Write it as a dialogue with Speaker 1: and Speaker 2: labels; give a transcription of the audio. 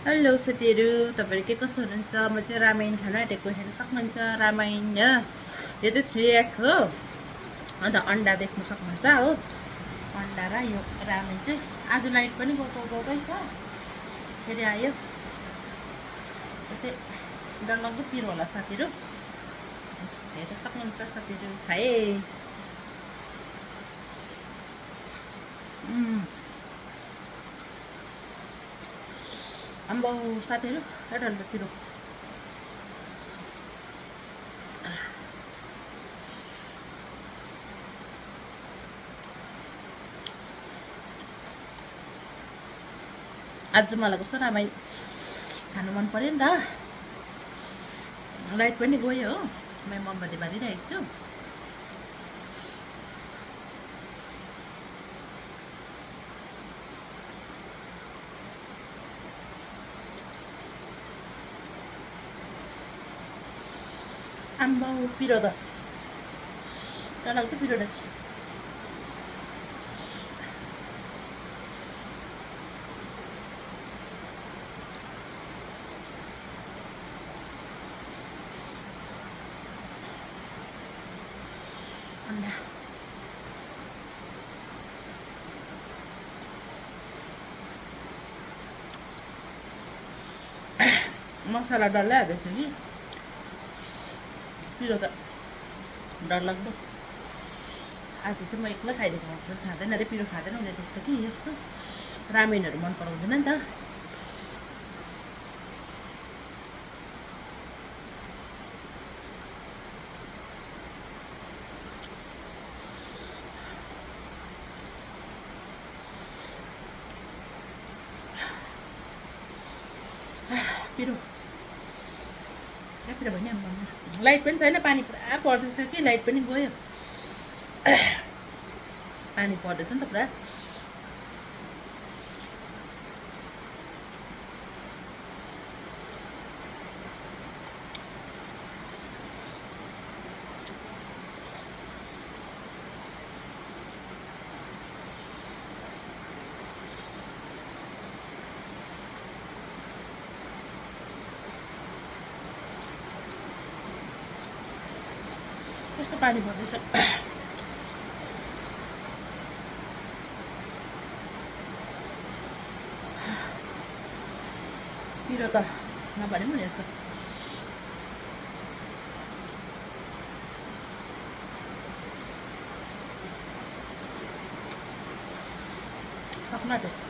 Speaker 1: Hello साथीहरू, तपाईँहरू के कसो हुनुहुन्छ? म चाहिँ रामायण खान आँटेको, हेर्न सक्नुहुन्छ। रामायण यो चाहिँ 3x हो। अन्त अन्डा देख्न सक्नुहुन्छ हो। अन्डा र यो रामायण चाहिँ आज लाइट पनि गएकै छ, फेरि आयो। यो चाहिँ डरलाग्दो पिरो होला साथीहरू, हेर्न सक्नुहुन्छ साथीहरू। खाए अम्बो साथीहरू, डरलाग्दो पिरो। आज मलाई कस्तो रामायण खानु मन पर्यो नि त। लाइट पनि गयो हो, म मोमबत्ती बालिरहेको छु। आम्बो पिरो त डरलाग्दो पिरो रहेछ। अन्डा मसला डल्लै हाल्दैछ कि पिरो त डरलाग्दो। आज चाहिँ म एक्लै खाइदिएको, मसला खाँदैन अरे, पिरो खाँदैन उसले त्यस्तो कि यस्तो रामेनहरू मन पराउँदैन नि त। पिरो पिरो भयो नि। लाइट पनि छैन, पानी पुरा पर्दैछ कि, लाइट पनि गयो। पानी पर्दैछ नि त पुरा। कस्तो पानी पर्दैछ। पिरो त नभने पनि हेर्छ। सक्नु आँट्यो।